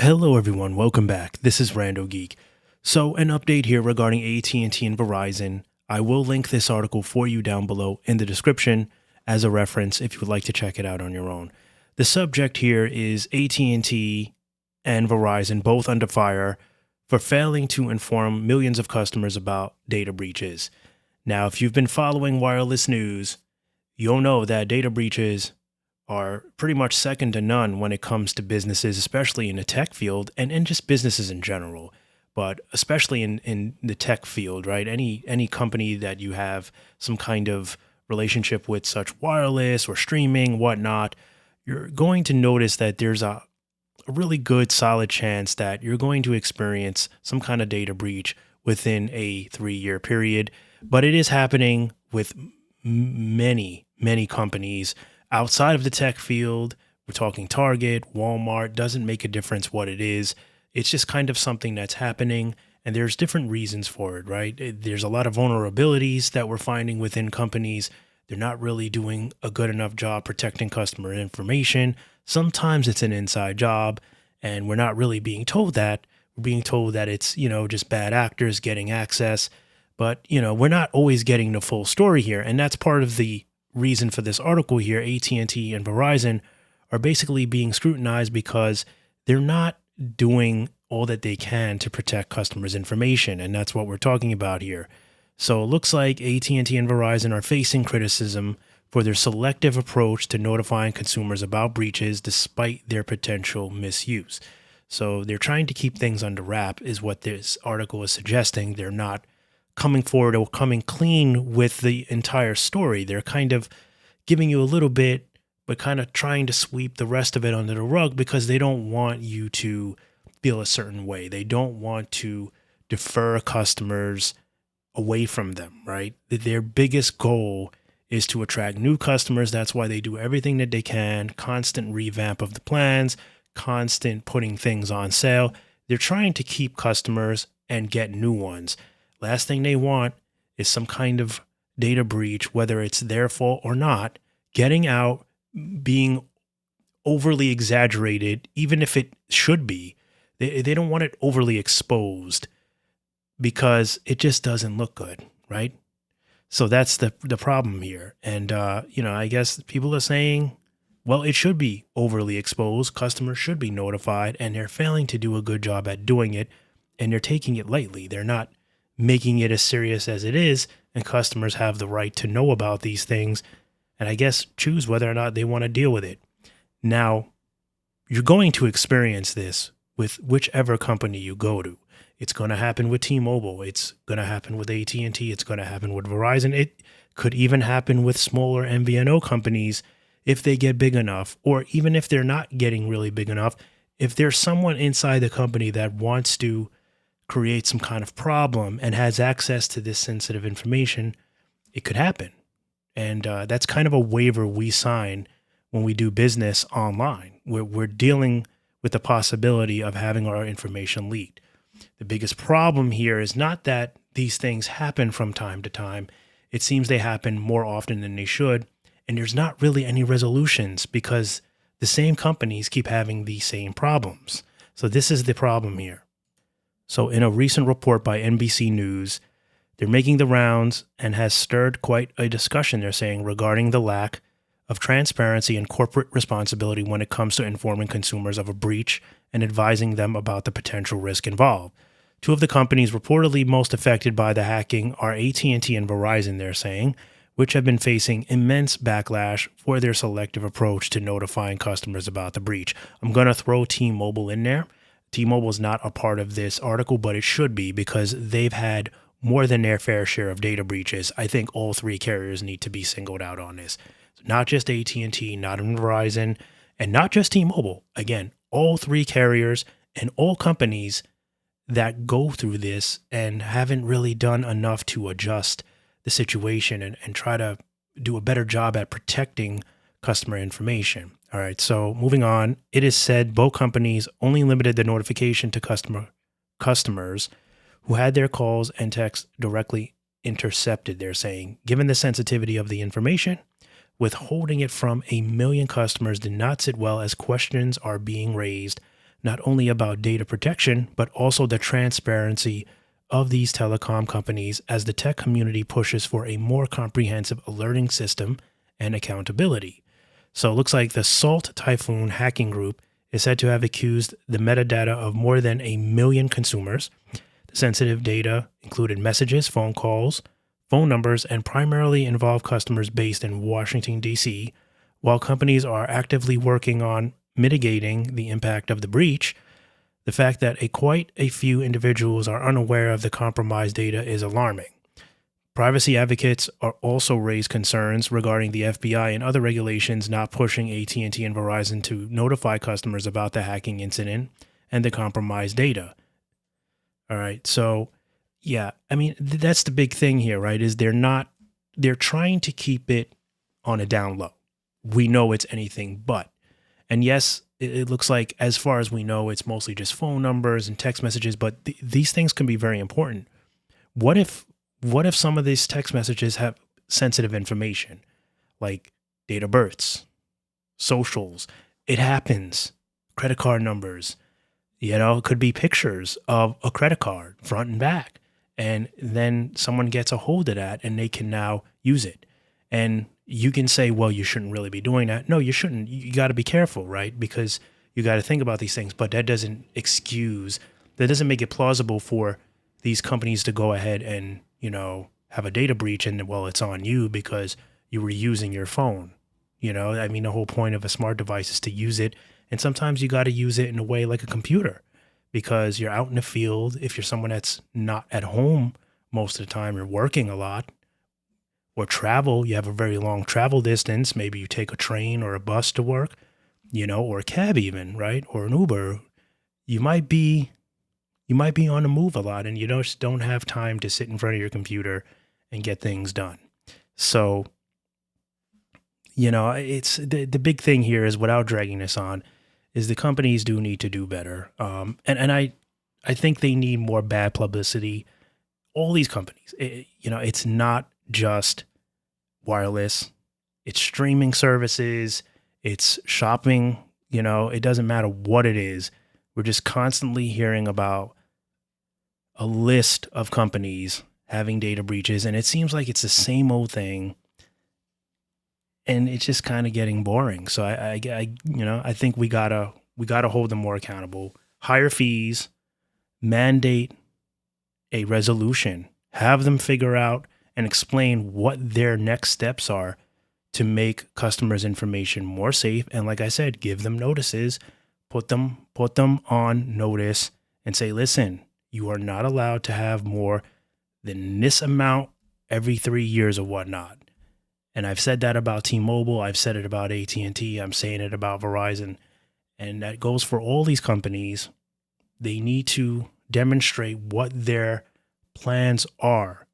Hello everyone, welcome back. This is Rando Geek. So an update here regarding AT&T and Verizon. I will link this article for you down below in the description as a reference if you would like to check it out on your own. The subject here is AT&T and Verizon both under fire for failing to inform millions of customers about data breaches. Now, if you've been following wireless news, you'll know that data breaches are pretty much second to none when it comes to businesses, especially in the tech field and just businesses in general, but especially in the tech field, right? Any company that you have some kind of relationship with, such wireless or streaming, whatnot, you're going to notice that there's a really good solid chance that you're going to experience some kind of data breach within a 3-year period. But it is happening with many companies outside of the tech field. We're talking Target, Walmart, doesn't make a difference what it is. It's just kind of something that's happening, and there's different reasons for it, right? There's a lot of vulnerabilities that we're finding within companies. They're not really doing a good enough job protecting customer information. Sometimes it's an inside job, and we're not really being told that. We're being told that it's, just bad actors getting access. But, we're not always getting the full story here, and that's part of the reason for this article here. AT&T and Verizon are basically being scrutinized because they're not doing all that they can to protect customers' information, and that's what we're talking about here. So it looks like AT&T and Verizon are facing criticism for their selective approach to notifying consumers about breaches despite their potential misuse. So they're trying to keep things under wrap is what this article is suggesting. They're not coming forward or coming clean with the entire story. They're kind of giving you a little bit, but kind of trying to sweep the rest of it under the rug because they don't want you to feel a certain way. They don't want to defer customers away from them, right? Their biggest goal is to attract new customers. That's why they do everything that they can, constant revamp of the plans, constant putting things on sale. They're trying to keep customers and get new ones. Last thing they want is some kind of data breach, whether it's their fault or not, getting out, being overly exaggerated, even if it should be. They don't want it overly exposed because it just doesn't look good, right? So that's the problem here. And, I guess people are saying, well, it should be overly exposed. Customers should be notified, and they're failing to do a good job at doing it, and they're taking it lightly. They're not making it as serious as it is, and customers have the right to know about these things and I guess choose whether or not they want to deal with it. Now, you're going to experience this with whichever company you go to. It's going to happen with T-Mobile. It's going to happen with AT&T. It's going to happen with Verizon. It could even happen with smaller MVNO companies if they get big enough, or even if they're not getting really big enough. If there's someone inside the company that wants to create some kind of problem and has access to this sensitive information, it could happen. And that's kind of a waiver we sign when we do business online. We're dealing with the possibility of having our information leaked. The biggest problem here is not that these things happen from time to time. It seems they happen more often than they should. And there's not really any resolutions because the same companies keep having the same problems. So this is the problem here. So in a recent report by NBC News, they're making the rounds and has stirred quite a discussion, they're saying, regarding the lack of transparency and corporate responsibility when it comes to informing consumers of a breach and advising them about the potential risk involved. Two of the companies reportedly most affected by the hacking are AT&T and Verizon, they're saying, which have been facing immense backlash for their selective approach to notifying customers about the breach. I'm going to throw T-Mobile in there. T-Mobile is not a part of this article, but it should be because they've had more than their fair share of data breaches. I think all three carriers need to be singled out on this. Not just AT&T, not even Verizon, and not just T-Mobile. Again, all three carriers and all companies that go through this and haven't really done enough to adjust the situation and try to do a better job at protecting customer information. All right, so moving on, it is said both companies only limited the notification to customers who had their calls and texts directly intercepted, they're saying. Given the sensitivity of the information, withholding it from 1 million customers did not sit well as questions are being raised not only about data protection, but also the transparency of these telecom companies as the tech community pushes for a more comprehensive alerting system and accountability. So it looks like the Salt Typhoon hacking group is said to have accused the metadata of more than 1 million consumers. The sensitive data included messages, phone calls, phone numbers, and primarily involved customers based in Washington, D.C. While companies are actively working on mitigating the impact of the breach, the fact that quite a few individuals are unaware of the compromised data is alarming. Privacy advocates are also raised concerns regarding the FBI and other regulations not pushing AT&T and Verizon to notify customers about the hacking incident and the compromised data. All right, so yeah, I mean, that's the big thing here, right? Is they're trying to keep it on a down low. We know it's anything but. And yes, it looks like, as far as we know, it's mostly just phone numbers and text messages, but these things can be very important. What if some of these text messages have sensitive information, like date of births, socials? It happens. Credit card numbers, it could be pictures of a credit card, front and back. And then someone gets a hold of that and they can now use it. And you can say, well, you shouldn't really be doing that. No, you shouldn't. You got to be careful, right? Because you got to think about these things. But that doesn't make it plausible for these companies to go ahead and, have a data breach and, well, it's on you because you were using your phone. I mean, the whole point of a smart device is to use it. And sometimes you got to use it in a way like a computer because you're out in the field. If you're someone that's not at home most of the time, you're working a lot. Or travel, you have a very long travel distance. Maybe you take a train or a bus to work, or a cab even, right? Or an Uber. You might be on the move a lot and you just don't have time to sit in front of your computer and get things done. So, it's the big thing here is, without dragging this on, is the companies do need to do better. And I think they need more bad publicity. All these companies, it's not just wireless, it's streaming services, it's shopping, it doesn't matter what it is. We're just constantly hearing about a list of companies having data breaches, and it seems like it's the same old thing, and it's just kind of getting boring. So I think we gotta hold them more accountable, higher fees, mandate a resolution, have them figure out and explain what their next steps are to make customers' information more safe. And like I said, give them notices, put them on notice and say, listen, you are not allowed to have more than this amount every 3 years or whatnot. And I've said that about T-Mobile. I've said it about AT&T. I'm saying it about Verizon. And that goes for all these companies. They need to demonstrate what their plans are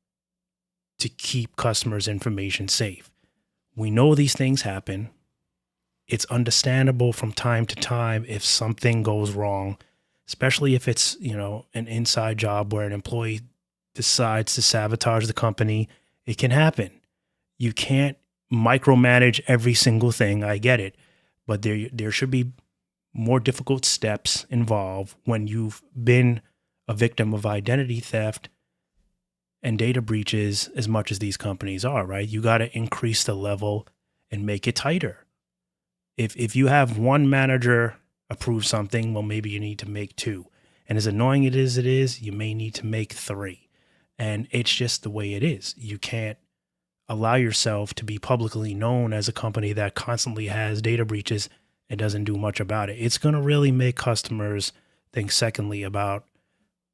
to keep customers' information safe. We know these things happen. It's understandable from time to time if something goes wrong, especially if it's, an inside job where an employee decides to sabotage the company. It can happen. You can't micromanage every single thing. I get it. But there should be more difficult steps involved when you've been a victim of identity theft and data breaches as much as these companies are, right? You got to increase the level and make it tighter. If you have one manager approve something, well, maybe you need to make 2. And as annoying it is, you may need to make 3. And it's just the way it is. You can't allow yourself to be publicly known as a company that constantly has data breaches and doesn't do much about it. It's going to really make customers think secondly about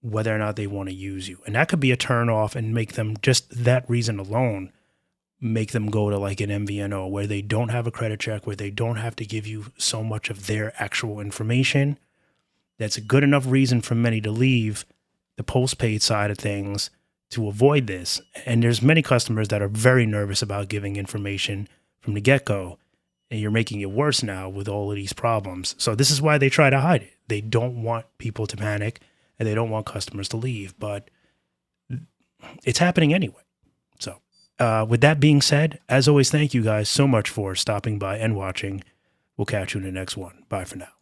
whether or not they want to use you. And that could be a turn off and make them, just that reason alone, make them go to like an MVNO where they don't have a credit check, where they don't have to give you so much of their actual information. That's a good enough reason for many to leave the postpaid side of things to avoid this. And there's many customers that are very nervous about giving information from the get-go. And you're making it worse now with all of these problems. So this is why they try to hide it. They don't want people to panic and they don't want customers to leave, but it's happening anyway. So with that being said, as always, thank you guys so much for stopping by and watching. We'll catch you in the next one. Bye for now.